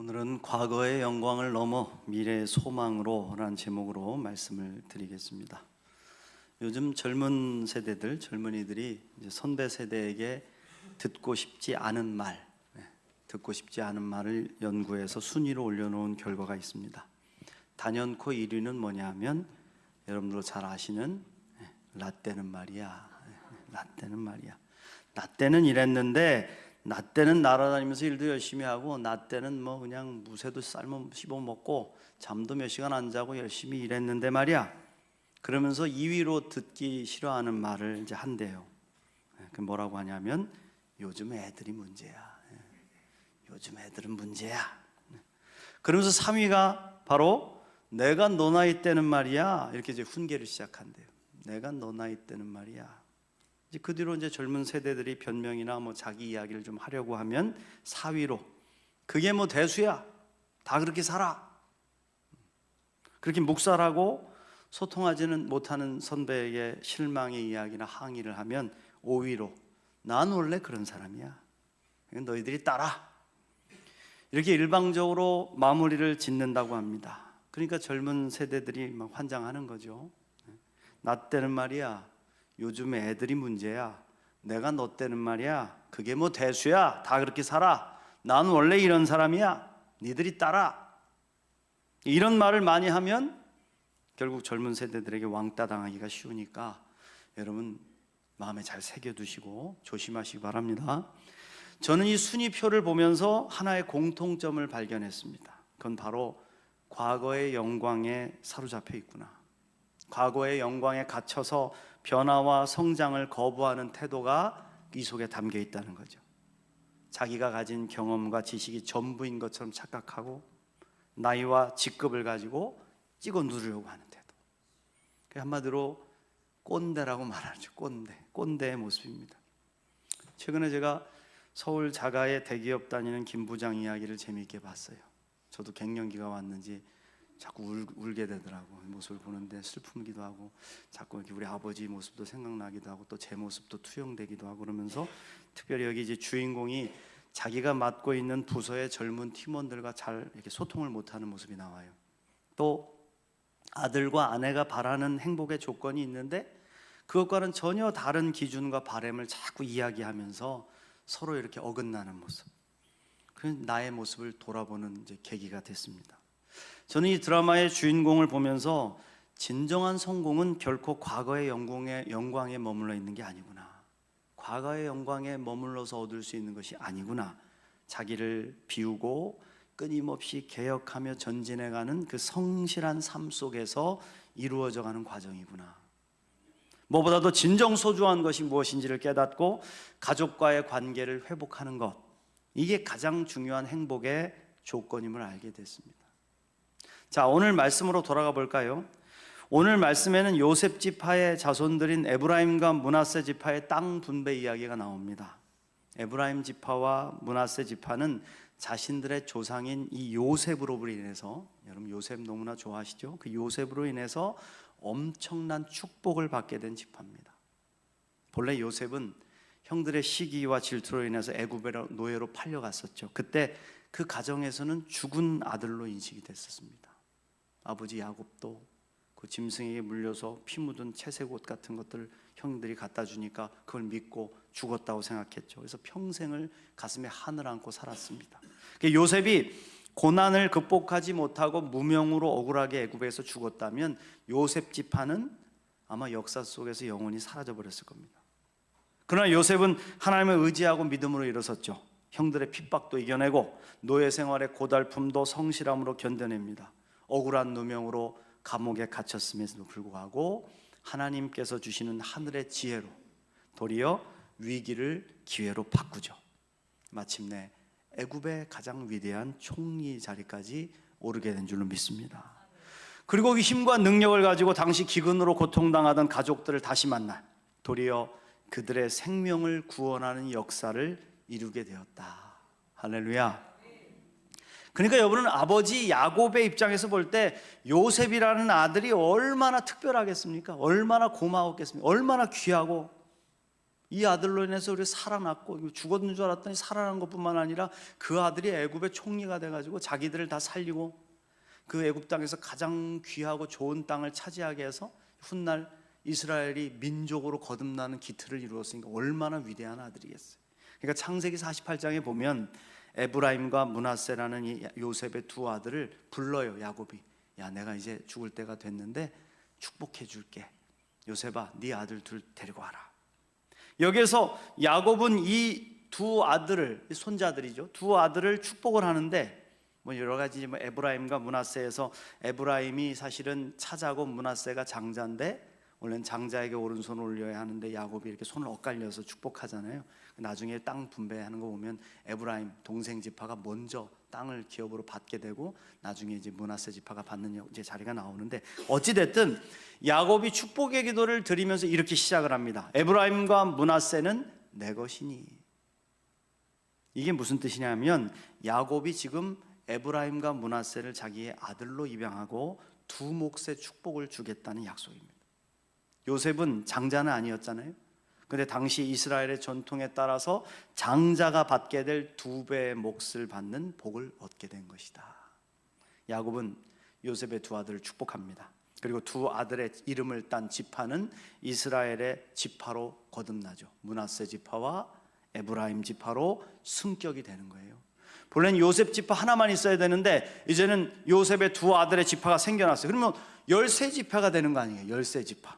오늘은 과거의 영광을 넘어 미래의 소망으로 라는 제목으로 말씀을 드리겠습니다. 요즘 젊은 세대들, 젊은이들이 이제 선배 세대에게 듣고 싶지 않은 말을 연구해서 순위로 올려놓은 결과가 있습니다. 단연코 1위는 뭐냐 하면 여러분들 잘 아시는 라떼는 말이야. 라떼는 말이야. 라떼는 이랬는데 나 때는 날아다니면서 일도 열심히 하고 나 때는 뭐 그냥 무새도 삶아 씹어 먹고 잠도 몇 시간 안 자고 열심히 일했는데 말이야. 그러면서 2위로 듣기 싫어하는 말을 이제 한대요. 그 뭐라고 하냐면 요즘 애들이 문제야. 요즘 애들은 문제야. 그러면서 3위가 바로 내가 너 나이 때는 말이야. 이렇게 이제 훈계를 시작한대요. 내가 너 나이 때는 말이야. 이제 그 뒤로 이제 젊은 세대들이 변명이나 뭐 자기 이야기를 좀 하려고 하면 4위로 그게 뭐 대수야. 다 그렇게 살아. 그렇게 묵살하고 소통하지는 못하는 선배에게 실망의 이야기나 항의를 하면 5위로 난 원래 그런 사람이야. 너희들이 따라. 이렇게 일방적으로 마무리를 짓는다고 합니다. 그러니까 젊은 세대들이 막 환장하는 거죠. 나 때는 말이야. 요즘 애들이 문제야. 내가 너 때는 말이야. 그게 뭐 대수야. 다 그렇게 살아. 난 원래 이런 사람이야. 니들이 따라. 이런 말을 많이 하면 결국 젊은 세대들에게 왕따 당하기가 쉬우니까 여러분 마음에 잘 새겨두시고 조심하시기 바랍니다. 저는 이 순위표를 보면서 하나의 공통점을 발견했습니다. 그건 바로 과거의 영광에 사로잡혀 있구나. 과거의 영광에 갇혀서 변화와 성장을 거부하는 태도가 이 속에 담겨 있다는 거죠. 자기가 가진 경험과 지식이 전부인 것처럼 착각하고 나이와 직급을 가지고 찍어 누르려고 하는 태도. 한마디로 꼰대라고 말하죠. 꼰대의 모습입니다. 최근에 제가 서울 자가의 대기업 다니는 김 부장 이야기를 재미있게 봤어요. 저도 갱년기가 왔는지 자꾸 울게 되더라고. 모습을 보는데 슬픔기도 하고 자꾸 이렇게 우리 아버지 모습도 생각나기도 하고 또 제 모습도 투영되기도 하고 그러면서 특별히 여기 이제 주인공이 자기가 맡고 있는 부서의 젊은 팀원들과 잘 이렇게 소통을 못하는 모습이 나와요. 또 아들과 아내가 바라는 행복의 조건이 있는데 그것과는 전혀 다른 기준과 바람을 자꾸 이야기하면서 서로 이렇게 어긋나는 모습. 그 나의 모습을 돌아보는 이제 계기가 됐습니다. 저는 이 드라마의 주인공을 보면서 진정한 성공은 결코 과거의 영광에 머물러 있는 게 아니구나. 과거의 영광에 머물러서 얻을 수 있는 것이 아니구나. 자기를 비우고 끊임없이 개혁하며 전진해가는 그 성실한 삶 속에서 이루어져가는 과정이구나. 무엇보다도 진정 소중한 것이 무엇인지를 깨닫고 가족과의 관계를 회복하는 것, 이게 가장 중요한 행복의 조건임을 알게 됐습니다. 자, 오늘 말씀으로 돌아가 볼까요? 오늘 말씀에는 요셉 지파의 자손들인 에브라임과 므낫세 지파의 땅 분배 이야기가 나옵니다. 에브라임 지파와 므낫세 지파는 자신들의 조상인 이 요셉으로 인해서, 여러분 요셉 너무나 좋아하시죠? 그 요셉으로 인해서 엄청난 축복을 받게 된 지파입니다. 본래 요셉은 형들의 시기와 질투로 인해서 애굽의 노예로 팔려갔었죠. 그때 그 가정에서는 죽은 아들로 인식이 됐었습니다. 아버지 야곱도 그 짐승에게 물려서 피 묻은 채색 옷 같은 것들을 형들이 갖다 주니까 그걸 믿고 죽었다고 생각했죠. 그래서 평생을 가슴에 한을 안고 살았습니다. 요셉이 고난을 극복하지 못하고 무명으로 억울하게 애굽에서 죽었다면 요셉 지파는 아마 역사 속에서 영원히 사라져 버렸을 겁니다. 그러나 요셉은 하나님을 의지하고 믿음으로 일어섰죠. 형들의 핍박도 이겨내고 노예 생활의 고달픔도 성실함으로 견뎌냅니다. 억울한 누명으로 감옥에 갇혔음에도 불구하고 하나님께서 주시는 하늘의 지혜로 도리어 위기를 기회로 바꾸죠. 마침내 애굽의 가장 위대한 총리 자리까지 오르게 된 줄로 믿습니다. 그리고 그 힘과 능력을 가지고 당시 기근으로 고통당하던 가족들을 다시 만나 도리어 그들의 생명을 구원하는 역사를 이루게 되었다. 할렐루야. 그러니까 여러분은 아버지 야곱의 입장에서 볼 때 요셉이라는 아들이 얼마나 특별하겠습니까? 얼마나 고마웠겠습니까? 얼마나 귀하고 이 아들로 인해서 우리 살아났고, 죽었는 줄 알았더니 살아난 것뿐만 아니라 그 아들이 애굽의 총리가 돼가지고 자기들을 다 살리고 그 애굽 땅에서 가장 귀하고 좋은 땅을 차지하게 해서 훗날 이스라엘이 민족으로 거듭나는 기틀을 이루었으니까 얼마나 위대한 아들이겠어요. 그러니까 창세기 48장에 보면 에브라임과 므낫세라는 이 요셉의 두 아들을 불러요. 야곱이, 야, 내가 이제 죽을 때가 됐는데 축복해 줄게. 요셉아, 네 아들 둘 데리고 와라. 여기에서 야곱은 이 두 아들을, 손자들이죠, 두 아들을 축복을 하는데, 뭐 여러 가지 에브라임과 므낫세에서 에브라임이 사실은 차자고 므낫세가 장자인데 원래는 장자에게 오른손을 올려야 하는데 야곱이 이렇게 손을 엇갈려서 축복하잖아요. 나중에 땅 분배하는 거 보면 에브라임 동생 지파가 먼저 땅을 기업으로 받게 되고 나중에 이제 므낫세 지파가 받는 이제 자리가 나오는데, 어찌 됐든 야곱이 축복의 기도를 드리면서 이렇게 시작을 합니다. 에브라임과 므낫세는 내 것이니. 이게 무슨 뜻이냐면 야곱이 지금 에브라임과 므낫세를 자기의 아들로 입양하고 두 몫의 축복을 주겠다는 약속입니다. 요셉은 장자는 아니었잖아요. 근데 당시 이스라엘의 전통에 따라서 장자가 받게 될 두 배의 몫을 받는 복을 얻게 된 것이다. 야곱은 요셉의 두 아들을 축복합니다. 그리고 두 아들의 이름을 딴 지파는 이스라엘의 지파로 거듭나죠. 므낫세 지파와 에브라임 지파로 승격이 되는 거예요. 본래는 요셉 지파 하나만 있어야 되는데 이제는 요셉의 두 아들의 지파가 생겨났어요. 그러면 13지파가 되는 거 아니에요? 13지파.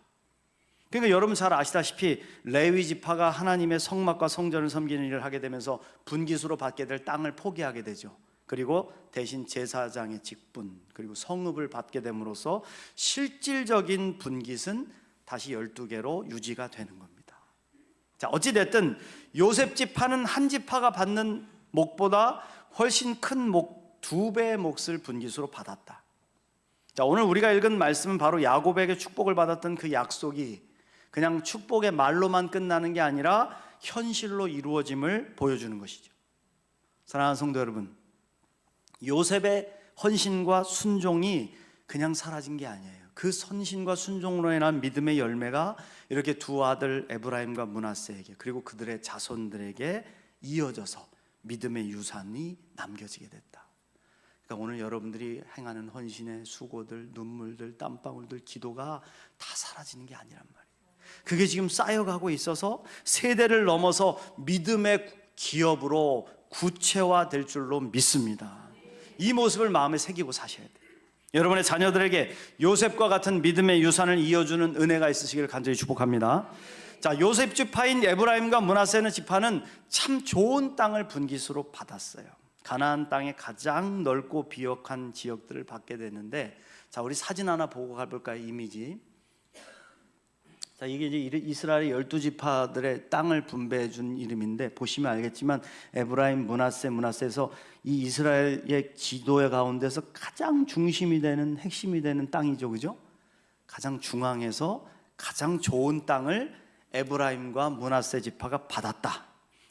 그러니까 여러분 잘 아시다시피 레위 지파가 하나님의 성막과 성전을 섬기는 일을 하게 되면서 분깃으로 받게 될 땅을 포기하게 되죠. 그리고 대신 제사장의 직분 그리고 성읍을 받게 됨으로써 실질적인 분깃은 다시 12개로 유지가 되는 겁니다. 자, 어찌됐든 요셉 지파는 한 지파가 받는 몫보다 훨씬 큰 몫, 두 배의 몫을 분깃으로 받았다. 자, 오늘 우리가 읽은 말씀은 바로 야곱에게 축복을 받았던 그 약속이 그냥 축복의 말로만 끝나는 게 아니라 현실로 이루어짐을 보여주는 것이죠. 사랑하는 성도 여러분, 요셉의 헌신과 순종이 그냥 사라진 게 아니에요. 그 헌신과 순종으로 인한 믿음의 열매가 이렇게 두 아들 에브라임과 므낫세에게 그리고 그들의 자손들에게 이어져서 믿음의 유산이 남겨지게 됐다. 그러니까 오늘 여러분들이 행하는 헌신의 수고들, 눈물들, 땀방울들, 기도가 다 사라지는 게 아니란 말이에요. 그게 지금 쌓여가고 있어서 세대를 넘어서 믿음의 기업으로 구체화될 줄로 믿습니다. 이 모습을 마음에 새기고 사셔야 돼요. 여러분의 자녀들에게 요셉과 같은 믿음의 유산을 이어주는 은혜가 있으시기를 간절히 축복합니다. 자, 요셉 지파인 에브라임과 므낫세 지파는 참 좋은 땅을 분깃으로 받았어요. 가나안 땅의 가장 넓고 비옥한 지역들을 받게 됐는데, 자, 우리 사진 하나 보고 가볼까요? 이미지. 자, 이게 이제 이스라엘의 12지파들의 땅을 분배해 준 이름인데 보시면 알겠지만 에브라임, 므낫세에서 이 이스라엘의 지도의 가운데서 가장 중심이 되는 핵심이 되는 땅이죠, 그죠? 가장 중앙에서 가장 좋은 땅을 에브라임과 므낫세 지파가 받았다.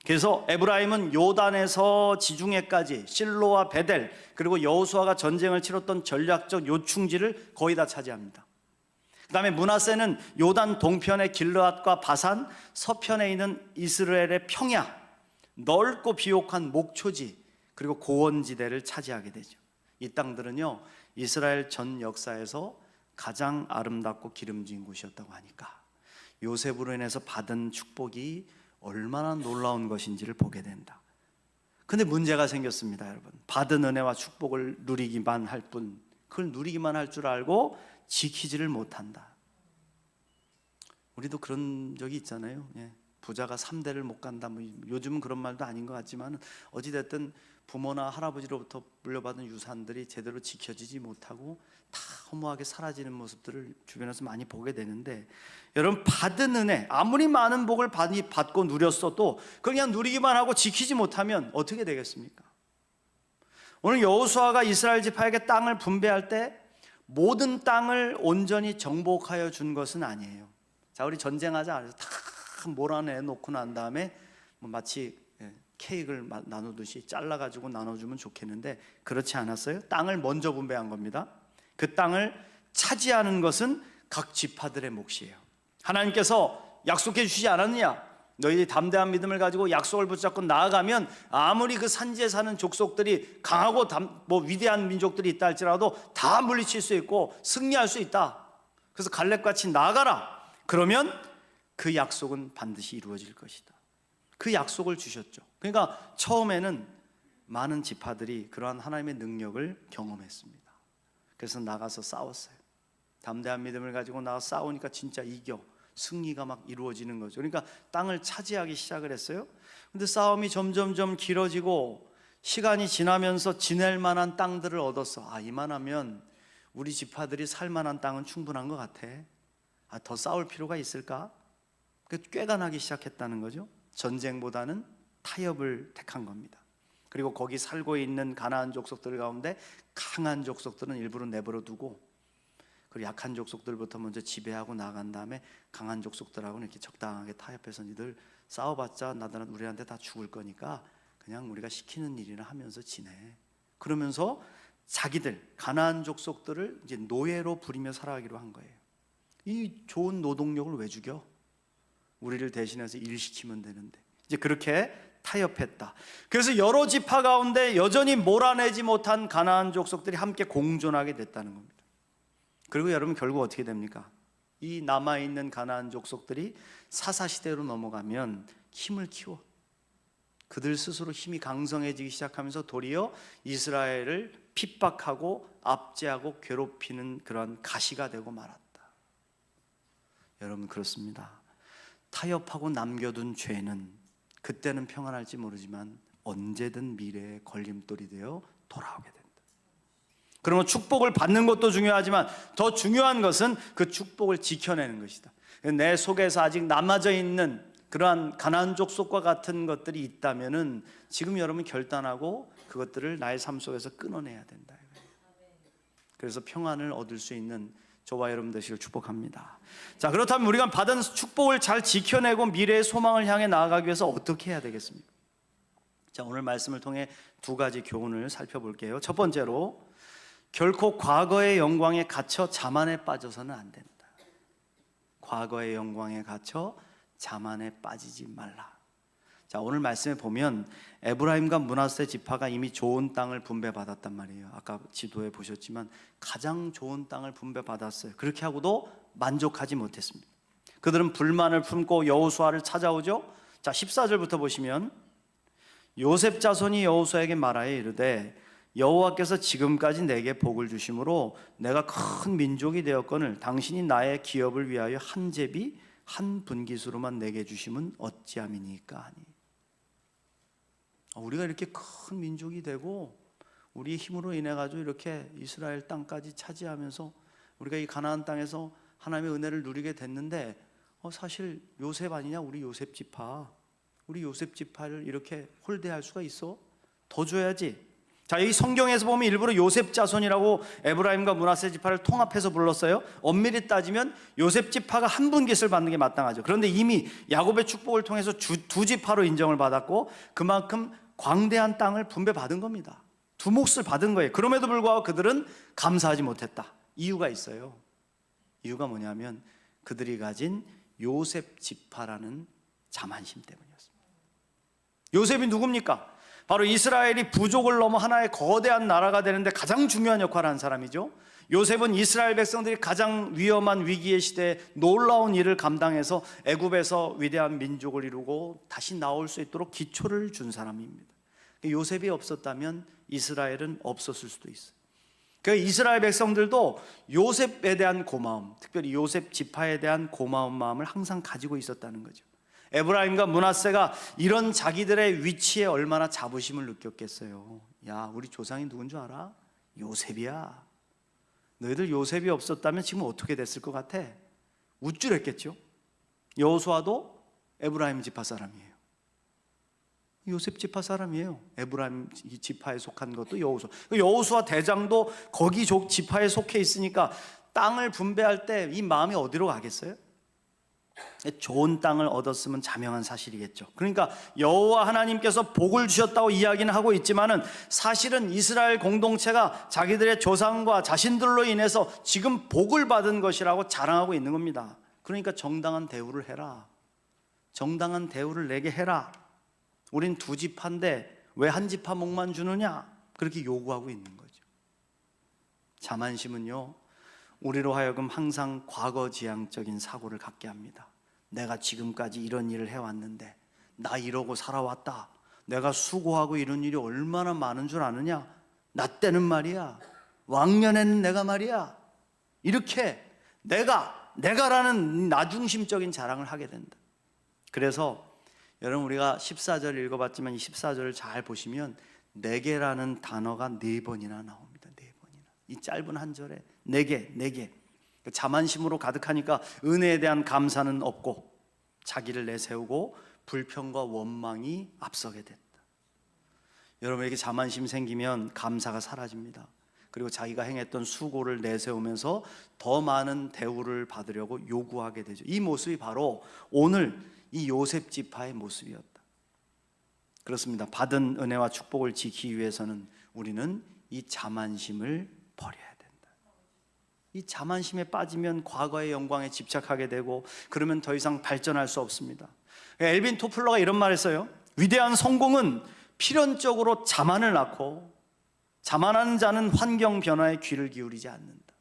그래서 에브라임은 요단에서 지중해까지 실로와 베델 그리고 여호수아가 전쟁을 치렀던 전략적 요충지를 거의 다 차지합니다. 그 다음에 므낫세는 요단 동편의 길르앗과 바산, 서편에 있는 이스라엘의 평야, 넓고 비옥한 목초지 그리고 고원지대를 차지하게 되죠. 이 땅들은요 이스라엘 전 역사에서 가장 아름답고 기름진 곳이었다고 하니까 요셉으로 인해서 받은 축복이 얼마나 놀라운 것인지를 보게 된다. 근데 문제가 생겼습니다, 여러분. 받은 은혜와 축복을 누리기만 할 뿐, 그걸 누리기만 할 줄 알고 지키지를 못한다. 우리도 그런 적이 있잖아요. 예. 부자가 3대를 못 간다. 뭐 요즘은 그런 말도 아닌 것 같지만 어찌됐든 부모나 할아버지로부터 물려받은 유산들이 제대로 지켜지지 못하고 다 허무하게 사라지는 모습들을 주변에서 많이 보게 되는데, 여러분 받은 은혜 아무리 많은 복을 받고 누렸어도 그냥 누리기만 하고 지키지 못하면 어떻게 되겠습니까? 오늘 여호수아가 이스라엘 지파에게 땅을 분배할 때 모든 땅을 온전히 정복하여 준 것은 아니에요. 자, 우리 전쟁하자 그래서 다 몰아내 놓고 난 다음에 마치 케이크를 나누듯이 잘라가지고 나눠주면 좋겠는데 그렇지 않았어요. 땅을 먼저 분배한 겁니다. 그 땅을 차지하는 것은 각 지파들의 몫이에요. 하나님께서 약속해 주시지 않았느냐? 너희들이 담대한 믿음을 가지고 약속을 붙잡고 나아가면 아무리 그 산지에 사는 족속들이 강하고 위대한 민족들이 있다 할지라도 다 물리칠 수 있고 승리할 수 있다. 그래서 갈렙같이 나아가라. 그러면 그 약속은 반드시 이루어질 것이다. 그 약속을 주셨죠. 그러니까 처음에는 많은 지파들이 그러한 하나님의 능력을 경험했습니다. 그래서 나가서 싸웠어요. 담대한 믿음을 가지고 나가서 싸우니까 진짜 이겨. 승리가 막 이루어지는 거죠. 그러니까 땅을 차지하기 시작을 했어요. 근데 싸움이 점점점 길어지고 시간이 지나면서 지낼 만한 땅들을 얻었어. 이만하면 우리 지파들이 살 만한 땅은 충분한 것 같아. 더 싸울 필요가 있을까? 꾀가 나기 시작했다는 거죠. 전쟁보다는 타협을 택한 겁니다. 그리고 거기 살고 있는 가나안 족속들 가운데 강한 족속들은 일부러 내버려 두고, 그리고 약한 족속들부터 먼저 지배하고 나간 다음에 강한 족속들하고는 이렇게 적당하게 타협해서 니들 싸워봤자 우리한테 다 죽을 거니까 그냥 우리가 시키는 일이나 하면서 지내. 그러면서 자기들 가나안 족속들을 이제 노예로 부리며 살아가기로 한 거예요. 이 좋은 노동력을 왜 죽여? 우리를 대신해서 일 시키면 되는데. 이제 그렇게 타협했다. 그래서 여러 지파 가운데 여전히 몰아내지 못한 가나안 족속들이 함께 공존하게 됐다는 겁니다. 그리고 여러분 결국 어떻게 됩니까? 이 남아있는 가나안 족속들이 사사시대로 넘어가면 힘을 키워. 그들 스스로 힘이 강성해지기 시작하면서 도리어 이스라엘을 핍박하고 압제하고 괴롭히는 그런 가시가 되고 말았다. 여러분 그렇습니다. 타협하고 남겨둔 죄는 그때는 평안할지 모르지만 언제든 미래의 걸림돌이 되어 돌아오게 된다. 그러면 축복을 받는 것도 중요하지만 더 중요한 것은 그 축복을 지켜내는 것이다. 내 속에서 아직 남아져 있는 그러한 가나안 족속과 같은 것들이 있다면은 지금 여러분 결단하고 그것들을 나의 삶 속에서 끊어내야 된다. 그래서 평안을 얻을 수 있는 저와 여러분 되시길 축복합니다. 자, 그렇다면 우리가 받은 축복을 잘 지켜내고 미래의 소망을 향해 나아가기 위해서 어떻게 해야 되겠습니까? 자, 오늘 말씀을 통해 두 가지 교훈을 살펴볼게요. 첫 번째로, 결코 과거의 영광에 갇혀 자만에 빠져서는 안 된다. 과거의 영광에 갇혀 자만에 빠지지 말라. 자, 오늘 말씀에 보면 에브라임과 므낫세 지파가 이미 좋은 땅을 분배받았단 말이에요. 아까 지도에 보셨지만 가장 좋은 땅을 분배받았어요. 그렇게 하고도 만족하지 못했습니다. 그들은 불만을 품고 여호수아를 찾아오죠. 자, 14절부터 보시면 요셉 자손이 여호수아에게 말하여 이르되 여호와께서 지금까지 내게 복을 주심으로 내가 큰 민족이 되었거늘 당신이 나의 기업을 위하여 한 제비 한 분깃으로만 내게 주심은 어찌함이니까 하니. 우리가 이렇게 큰 민족이 되고 우리 힘으로 인해 가지고 이렇게 이스라엘 땅까지 차지하면서 우리가 이 가나안 땅에서 하나님의 은혜를 누리게 됐는데 사실 요셉 아니냐? 우리 요셉 지파를 이렇게 홀대할 수가 있어? 더 줘야지. 자, 이 성경에서 보면 일부러 요셉 자손이라고 에브라임과 므낫세 지파를 통합해서 불렀어요. 엄밀히 따지면 요셉 지파가 한 분깃을 받는 게 마땅하죠. 그런데 이미 야곱의 축복을 통해서 두 지파로 인정을 받았고 그만큼 광대한 땅을 분배받은 겁니다. 두 몫을 받은 거예요. 그럼에도 불구하고 그들은 감사하지 못했다. 이유가 있어요. 이유가 뭐냐면 그들이 가진 요셉 지파라는 자만심 때문이었습니다. 요셉이 누굽니까? 바로 이스라엘이 부족을 넘어 하나의 거대한 나라가 되는데 가장 중요한 역할을 한 사람이죠. 요셉은 이스라엘 백성들이 가장 위험한 위기의 시대에 놀라운 일을 감당해서 애굽에서 위대한 민족을 이루고 다시 나올 수 있도록 기초를 준 사람입니다. 요셉이 없었다면 이스라엘은 없었을 수도 있어요. 그러니까 이스라엘 백성들도 요셉에 대한 고마움, 특별히 요셉 지파에 대한 고마운 마음을 항상 가지고 있었다는 거죠. 에브라임과 므낫세가 이런 자기들의 위치에 얼마나 자부심을 느꼈겠어요. 야, 우리 조상이 누군 줄 알아? 요셉이야. 너희들 요셉이 없었다면 지금 어떻게 됐을 것 같아? 우쭐했겠죠. 여호수아도 에브라임 지파 사람이에요. 요셉 지파 사람이에요. 에브라임 지파에 속한 것도 여호수아. 여호수아 대장도 거기 지파에 속해 있으니까 땅을 분배할 때 이 마음이 어디로 가겠어요? 좋은 땅을 얻었으면 자명한 사실이겠죠. 그러니까 여호와 하나님께서 복을 주셨다고 이야기는 하고 있지만은 사실은 이스라엘 공동체가 자기들의 조상과 자신들로 인해서 지금 복을 받은 것이라고 자랑하고 있는 겁니다. 그러니까 정당한 대우를 해라. 정당한 대우를 내게 해라. 우린 두 지파인데 왜 한 지파 목만 주느냐? 그렇게 요구하고 있는 거죠. 자만심은요, 우리로 하여금 항상 과거지향적인 사고를 갖게 합니다. 내가 지금까지 이런 일을 해왔는데, 나 이러고 살아왔다. 내가 수고하고 이런 일이 얼마나 많은 줄 아느냐? 나 때는 말이야, 왕년에는 내가 말이야, 이렇게 내가라는 나중심적인 자랑을 하게 된다. 그래서 여러분, 우리가 14절 읽어봤지만 이 14절을 잘 보시면 내게라는 단어가 4번이나 나옵니다. 4번이나. 이 짧은 한 절에 내게. 자만심으로 가득하니까 은혜에 대한 감사는 없고 자기를 내세우고 불평과 원망이 앞서게 됐다. 여러분에게 자만심 생기면 감사가 사라집니다. 그리고 자기가 행했던 수고를 내세우면서 더 많은 대우를 받으려고 요구하게 되죠. 이 모습이 바로 오늘 이 요셉 지파의 모습이었다. 그렇습니다. 받은 은혜와 축복을 지키기 위해서는 우리는 이 자만심을 버려야 된다. 이 자만심에 빠지면 과거의 영광에 집착하게 되고, 그러면 더 이상 발전할 수 없습니다. 엘빈 토플러가 이런 말을 했어요. 위대한 성공은 필연적으로 자만을 낳고, 자만하는 자는 환경 변화에 귀를 기울이지 않는다.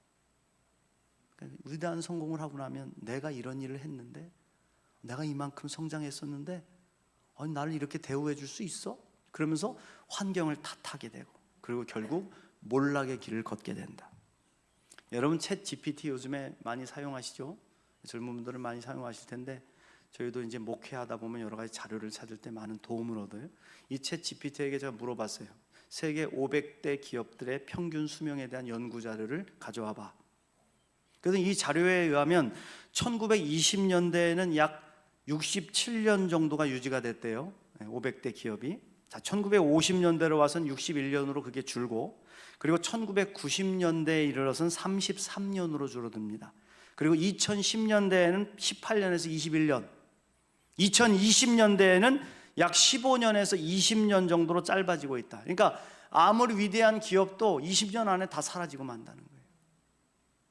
위대한 성공을 하고 나면 내가 이런 일을 했는데, 내가 이만큼 성장했었는데 나를 이렇게 대우해 줄 수 있어? 그러면서 환경을 탓하게 되고, 그리고 결국 몰락의 길을 걷게 된다. 여러분, 챗 GPT 요즘에 많이 사용하시죠? 젊은 분들은 많이 사용하실 텐데, 저희도 이제 목회하다 보면 여러 가지 자료를 찾을 때 많은 도움을 얻어요. 이 챗 GPT에게 제가 물어봤어요. 세계 500대 기업들의 평균 수명에 대한 연구 자료를 가져와 봐. 그래서 이 자료에 의하면 1920년대에는 약 67년 정도가 유지가 됐대요. 500대 기업이. 자, 1950년대로 와서는 61년으로 그게 줄고, 그리고 1990년대에 이르러서는 33년으로 줄어듭니다. 그리고 2010년대에는 18년에서 21년, 2020년대에는 약 15년에서 20년 정도로 짧아지고 있다. 그러니까 아무리 위대한 기업도 20년 안에 다 사라지고 만다는 거예요.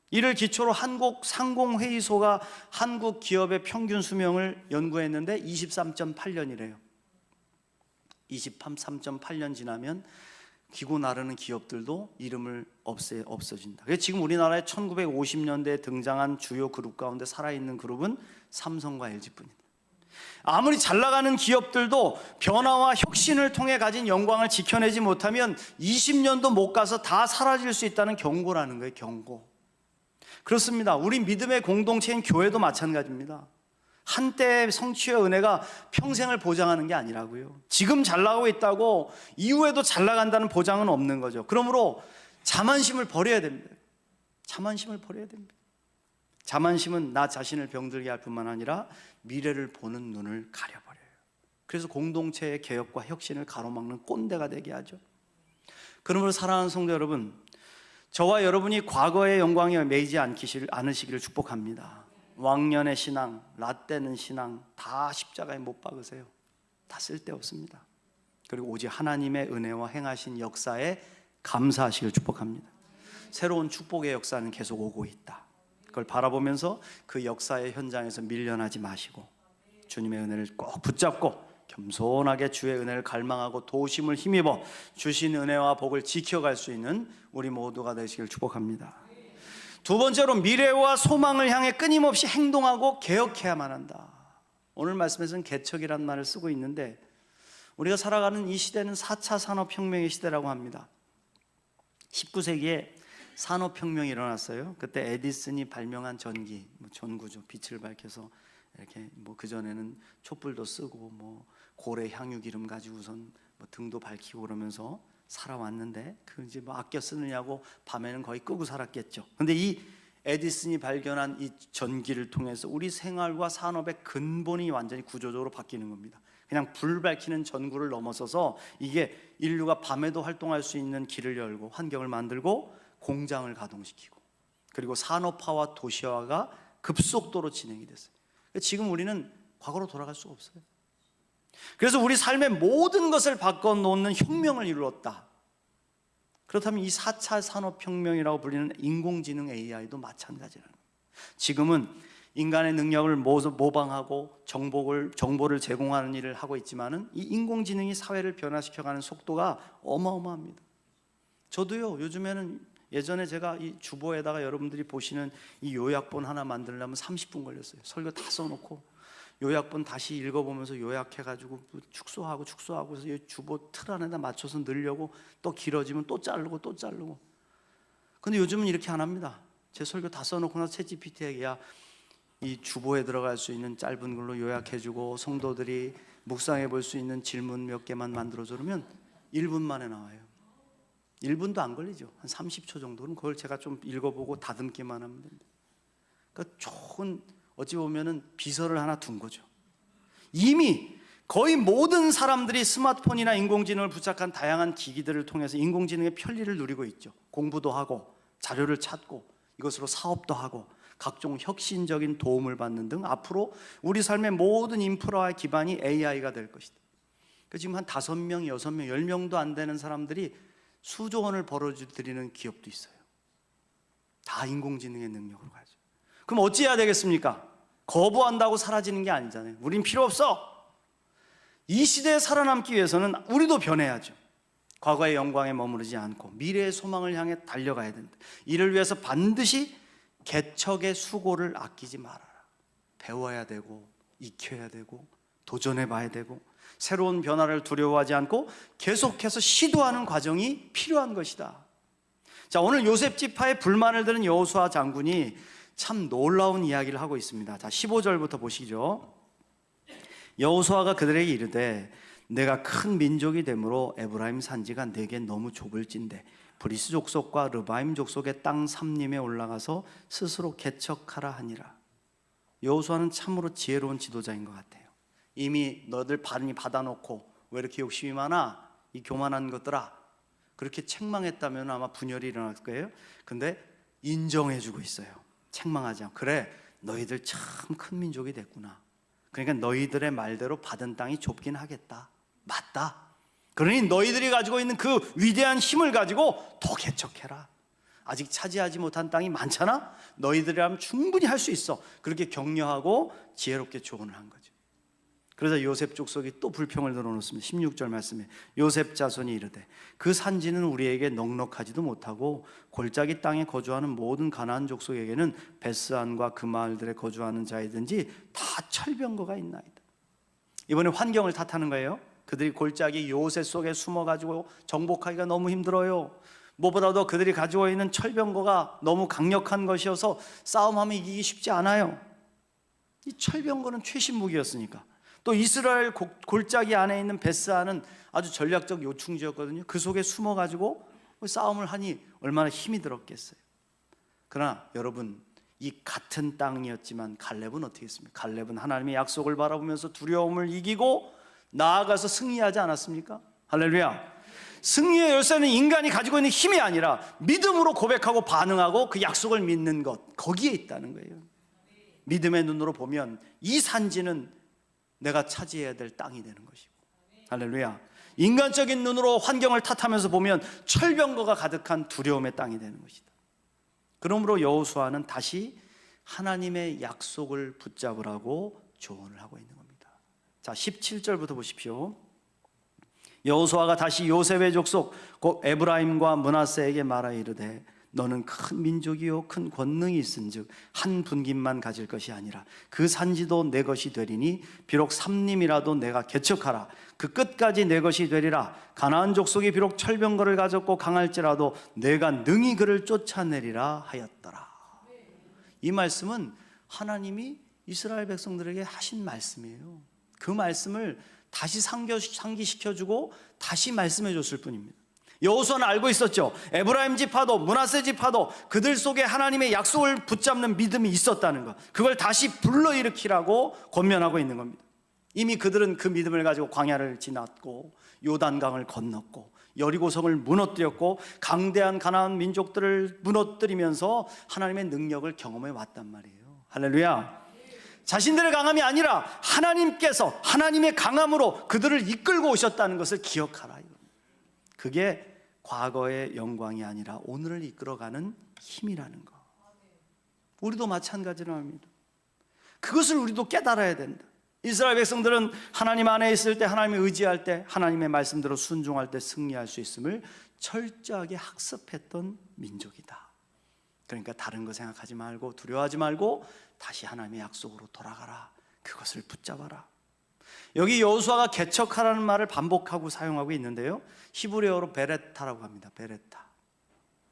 이를 기초로 한국 상공회의소가 한국 기업의 평균 수명을 연구했는데 23.8년이래요. 23.8년 지나면 기고 나르는 기업들도 이름을 없어진다. 그래서 지금 우리나라에 1950년대에 등장한 주요 그룹 가운데 살아있는 그룹은 삼성과 LG뿐이다. 아무리 잘 나가는 기업들도 변화와 혁신을 통해 가진 영광을 지켜내지 못하면 20년도 못 가서 다 사라질 수 있다는 경고라는 거예요. 경고. 그렇습니다. 우리 믿음의 공동체인 교회도 마찬가지입니다. 한때의 성취의 은혜가 평생을 보장하는 게 아니라고요. 지금 잘 나가고 있다고 이후에도 잘 나간다는 보장은 없는 거죠. 그러므로 자만심을 버려야 됩니다. 자만심을 버려야 됩니다. 자만심은 나 자신을 병들게 할 뿐만 아니라 미래를 보는 눈을 가려버려요. 그래서 공동체의 개혁과 혁신을 가로막는 꼰대가 되게 하죠. 그러므로 사랑하는 성도 여러분, 저와 여러분이 과거의 영광에 매이지 않으시기를 축복합니다. 왕년의 신앙, 라떼는 신앙 다 십자가에 못 박으세요. 다 쓸데없습니다. 그리고 오직 하나님의 은혜와 행하신 역사에 감사하시길 축복합니다. 새로운 축복의 역사는 계속 오고 있다. 그걸 바라보면서 그 역사의 현장에서 밀려나지 마시고 주님의 은혜를 꼭 붙잡고 겸손하게 주의 은혜를 갈망하고 도심을 힘입어 주신 은혜와 복을 지켜갈 수 있는 우리 모두가 되시길 축복합니다. 두 번째로, 미래와 소망을 향해 끊임없이 행동하고 개혁해야만 한다. 오늘 말씀에서는 개척이라는 말을 쓰고 있는데, 우리가 살아가는 이 시대는 4차 산업혁명의 시대라고 합니다. 19세기에 산업혁명이 일어났어요. 그때 에디슨이 발명한 전기, 전구죠. 빛을 밝혀서 이렇게 그전에는 촛불도 쓰고 고래 향유 기름 가지고선 등도 밝히고 그러면서 살아왔는데, 이제 아껴 쓰느냐고 밤에는 거의 끄고 살았겠죠. 근데 이 에디슨이 발견한 이 전기를 통해서 우리 생활과 산업의 근본이 완전히 구조적으로 바뀌는 겁니다. 그냥 불 밝히는 전구를 넘어서서 이게 인류가 밤에도 활동할 수 있는 길을 열고 환경을 만들고 공장을 가동시키고, 그리고 산업화와 도시화가 급속도로 진행이 됐어요. 지금 우리는 과거로 돌아갈 수가 없어요. 그래서 우리 삶의 모든 것을 바꿔놓는 혁명을 이루었다. 그렇다면 이 4차 산업혁명이라고 불리는 인공지능 AI도 마찬가지라는 거예요. 지금은 인간의 능력을 모방하고 정보를 제공하는 일을 하고 있지만은 이 인공지능이 사회를 변화시켜가는 속도가 어마어마합니다. 저도요, 요즘에는 예전에 제가 이 주보에다가 여러분들이 보시는 이 요약본 하나 만들려면 30분 걸렸어요. 설교 다 써놓고 요약본 다시 읽어보면서 요약해가지고 축소하고 해서 이 주보 틀 안에다 맞춰서 넣으려고, 또 길어지면 또 자르고 근데 요즘은 이렇게 안 합니다. 제 설교 다 써놓고 나서 챗GPT에게 야, 이 주보에 들어갈 수 있는 짧은 글로 요약해주고 성도들이 묵상해 볼 수 있는 질문 몇 개만 만들어줘 그러면 1분 만에 나와요. 1분도 안 걸리죠. 한 30초 정도는. 그걸 제가 좀 읽어보고 다듬기만 하면 됩니다. 그러니까 좋은, 어찌 보면은 비서를 하나 둔 거죠. 이미 거의 모든 사람들이 스마트폰이나 인공지능을 부착한 다양한 기기들을 통해서 인공지능의 편리를 누리고 있죠. 공부도 하고 자료를 찾고 이것으로 사업도 하고 각종 혁신적인 도움을 받는 등 앞으로 우리 삶의 모든 인프라의 기반이 AI가 될 것이다. 그러니까 지금 한 5명, 6명, 10명도 안 되는 사람들이 수조 원을 벌어들이는 기업도 있어요. 다 인공지능의 능력으로 가죠. 그럼 어찌해야 되겠습니까? 거부한다고 사라지는 게 아니잖아요. 우린 필요 없어. 이 시대에 살아남기 위해서는 우리도 변해야죠. 과거의 영광에 머무르지 않고 미래의 소망을 향해 달려가야 된다. 이를 위해서 반드시 개척의 수고를 아끼지 말아라. 배워야 되고 익혀야 되고 도전해 봐야 되고 새로운 변화를 두려워하지 않고 계속해서 시도하는 과정이 필요한 것이다. 자, 오늘 요셉 지파의 불만을 들은 여호수아 장군이 참 놀라운 이야기를 하고 있습니다. 자, 15절부터 보시죠. 여호수아가 그들에게 이르되 내가 큰 민족이 되므로 에브라임 산지가 내게 너무 좁을진대 브리스 족속과 르바임 족속의 땅 삼림에 올라가서 스스로 개척하라 하니라. 여호수아는 참으로 지혜로운 지도자인 것 같아요. 이미 너들 많이 받아놓고 왜 이렇게 욕심이 많아? 이 교만한 것들아. 그렇게 책망했다면 아마 분열이 일어날 거예요. 근데 인정해주고 있어요. 책망하지 않고. 그래, 너희들 참 큰 민족이 됐구나. 그러니까 너희들의 말대로 받은 땅이 좁긴 하겠다. 맞다. 그러니 너희들이 가지고 있는 그 위대한 힘을 가지고 더 개척해라. 아직 차지하지 못한 땅이 많잖아. 너희들이라면 충분히 할 수 있어. 그렇게 격려하고 지혜롭게 조언을 한 거죠. 그러자 요셉 족속이 또 불평을 늘어놓습니다. 16절 말씀에 요셉 자손이 이르되 그 산지는 우리에게 넉넉하지도 못하고 골짜기 땅에 거주하는 모든 가나안 족속에게는 베스안과 그 마을들에 거주하는 자이든지 다 철병거가 있나이다. 이번에 환경을 탓하는 거예요. 그들이 골짜기 요새 속에 숨어가지고 정복하기가 너무 힘들어요. 무엇보다도 그들이 가지고 있는 철병거가 너무 강력한 것이어서 싸움하면 이기기 쉽지 않아요. 이 철병거는 최신 무기였으니까. 또 이스라엘 골짜기 안에 있는 베스안은 아주 전략적 요충지였거든요. 그 속에 숨어가지고 싸움을 하니 얼마나 힘이 들었겠어요. 그러나 여러분, 이 같은 땅이었지만 갈렙은 어떻게 했습니까? 갈렙은 하나님의 약속을 바라보면서 두려움을 이기고 나아가서 승리하지 않았습니까? 할렐루야. 승리의 열쇠는 인간이 가지고 있는 힘이 아니라 믿음으로 고백하고 반응하고 그 약속을 믿는 것, 거기에 있다는 거예요. 믿음의 눈으로 보면 이 산지는 내가 차지해야 될 땅이 되는 것이고, 할렐루야. 인간적인 눈으로 환경을 탓하면서 보면 철병거가 가득한 두려움의 땅이 되는 것이다. 그러므로 여호수아는 다시 하나님의 약속을 붙잡으라고 조언을 하고 있는 겁니다. 자, 17절부터 보십시오. 여호수아가 다시 요셉의 족속 곧 에브라임과 므낫세에게 말하 이르되 너는 큰 민족이요 큰 권능이 있은즉 한 분깃만 가질 것이 아니라 그 산지도 내 것이 되리니 비록 삼림이라도 내가 개척하라. 그 끝까지 내 것이 되리라. 가나안 족속이 비록 철병거를 가졌고 강할지라도 내가 능히 그를 쫓아내리라 하였더라. 이 말씀은 하나님이 이스라엘 백성들에게 하신 말씀이에요. 그 말씀을 다시 상기시켜주고 다시 말씀해 줬을 뿐입니다. 여호수아는 알고 있었죠. 에브라임 지파도 므낫세 지파도 그들 속에 하나님의 약속을 붙잡는 믿음이 있었다는 것, 그걸 다시 불러일으키라고 권면하고 있는 겁니다. 이미 그들은 그 믿음을 가지고 광야를 지났고 요단강을 건넜고 여리고성을 무너뜨렸고 강대한 가나안 민족들을 무너뜨리면서 하나님의 능력을 경험해 왔단 말이에요. 할렐루야. 자신들의 강함이 아니라 하나님께서 하나님의 강함으로 그들을 이끌고 오셨다는 것을 기억하라. 그게 과거의 영광이 아니라 오늘을 이끌어가는 힘이라는 거. 우리도 마찬가지로 합니다. 그것을 우리도 깨달아야 된다. 이스라엘 백성들은 하나님 안에 있을 때, 하나님을 의지할 때, 하나님의 말씀대로 순종할 때 승리할 수 있음을 철저하게 학습했던 민족이다. 그러니까 다른 거 생각하지 말고 두려워하지 말고 다시 하나님의 약속으로 돌아가라. 그것을 붙잡아라. 여기 여호수아가 개척하라는 말을 반복하고 사용하고 있는데요, 히브리어로 베레타라고 합니다. 베레타.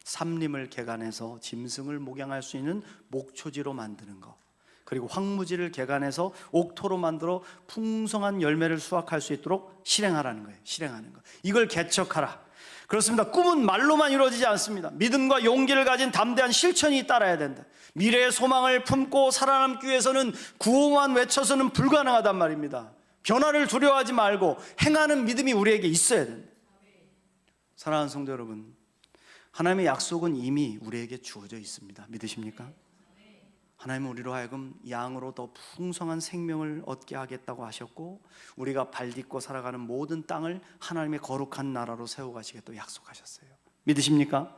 삼림을 개간해서 짐승을 목양할 수 있는 목초지로 만드는 것, 그리고 황무지를 개간해서 옥토로 만들어 풍성한 열매를 수확할 수 있도록 실행하라는 거예요. 실행하는 거. 이걸 개척하라. 그렇습니다. 꿈은 말로만 이루어지지 않습니다. 믿음과 용기를 가진 담대한 실천이 따라야 된다. 미래의 소망을 품고 살아남기 위해서는 구호만 외쳐서는 불가능하단 말입니다. 변화를 두려워하지 말고 행하는 믿음이 우리에게 있어야 된다. 사랑하는 성도 여러분, 하나님의 약속은 이미 우리에게 주어져 있습니다. 믿으십니까? 하나님은 우리로 하여금 양으로 더 풍성한 생명을 얻게 하겠다고 하셨고, 우리가 발딛고 살아가는 모든 땅을 하나님의 거룩한 나라로 세워가시겠다고 약속하셨어요. 믿으십니까?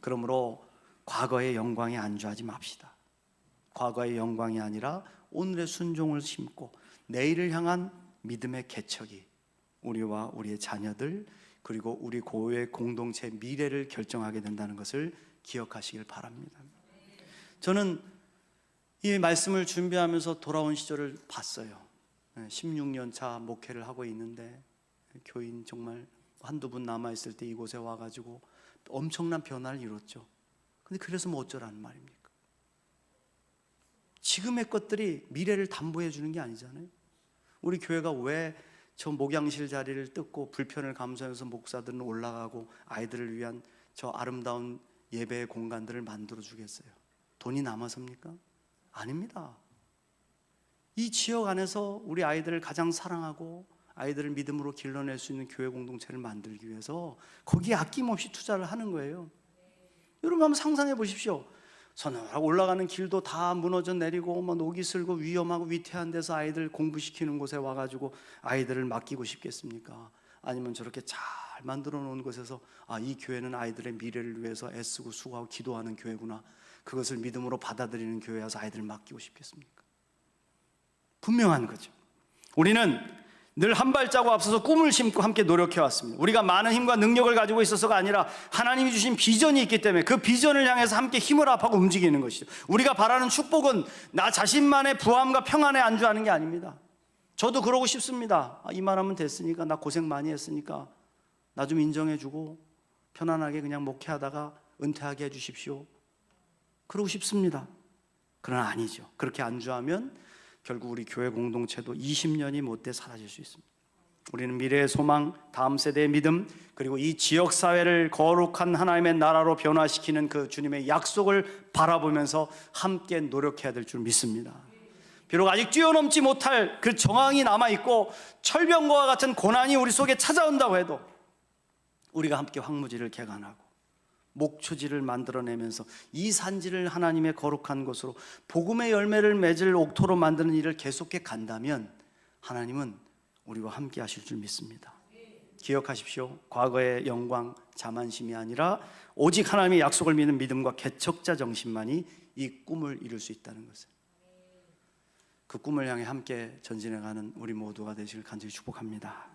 그러므로 과거의 영광에 안주하지 맙시다. 과거의 영광이 아니라 오늘의 순종을 심고 내일을 향한 믿음의 개척이 우리와 우리의 자녀들, 그리고 우리 교회 공동체 미래를 결정하게 된다는 것을 기억하시길 바랍니다. 저는 이 말씀을 준비하면서 돌아온 시절을 봤어요. 16년 차 목회를 하고 있는데 교인 정말 한두 분 남아있을 때 이곳에 와가지고 엄청난 변화를 이뤘죠. 근데 그래서 뭐 어쩌라는 말입니까? 지금의 것들이 미래를 담보해 주는 게 아니잖아요. 우리 교회가 왜 저 목양실 자리를 뜯고 불편을 감수하면서 목사들은 올라가고 아이들을 위한 저 아름다운 예배의 공간들을 만들어 주겠어요? 돈이 남아서입니까? 아닙니다. 이 지역 안에서 우리 아이들을 가장 사랑하고 아이들을 믿음으로 길러낼 수 있는 교회 공동체를 만들기 위해서 거기에 아낌없이 투자를 하는 거예요. 여러분 한번 상상해 보십시오. 서늘하고 올라가는 길도 다 무너져 내리고 뭐 녹이 슬고 위험하고 위태한 데서 아이들 공부시키는 곳에 와가지고 아이들을 맡기고 싶겠습니까? 아니면 저렇게 잘 만들어 놓은 곳에서 이 교회는 아이들의 미래를 위해서 애쓰고 수고하고 기도하는 교회구나, 그것을 믿음으로 받아들이는 교회여서 아이들을 맡기고 싶겠습니까? 분명한 거죠. 우리는 늘 한 발자국 앞서서 꿈을 심고 함께 노력해 왔습니다. 우리가 많은 힘과 능력을 가지고 있어서가 아니라 하나님이 주신 비전이 있기 때문에 그 비전을 향해서 함께 힘을 합하고 움직이는 것이죠. 우리가 바라는 축복은 나 자신만의 부함과 평안에 안주하는 게 아닙니다. 저도 그러고 싶습니다. 이만하면 됐으니까, 나 고생 많이 했으니까 나 좀 인정해주고 편안하게 그냥 목회하다가 은퇴하게 해주십시오. 그러고 싶습니다. 그러나 아니죠. 그렇게 안주하면 결국 우리 교회 공동체도 20년이 못돼 사라질 수 있습니다. 우리는 미래의 소망, 다음 세대의 믿음, 그리고 이 지역사회를 거룩한 하나님의 나라로 변화시키는 그 주님의 약속을 바라보면서 함께 노력해야 될 줄 믿습니다. 비록 아직 뛰어넘지 못할 그 정황이 남아있고 철병과 같은 고난이 우리 속에 찾아온다고 해도 우리가 함께 황무지를 개간하고 목초지를 만들어내면서 이 산지를 하나님의 거룩한 곳으로 복음의 열매를 맺을 옥토로 만드는 일을 계속해 간다면 하나님은 우리와 함께 하실 줄 믿습니다. 기억하십시오. 과거의 영광, 자만심이 아니라 오직 하나님의 약속을 믿는 믿음과 개척자 정신만이 이 꿈을 이룰 수 있다는 것을, 그 꿈을 향해 함께 전진해가는 우리 모두가 되시길 간절히 축복합니다.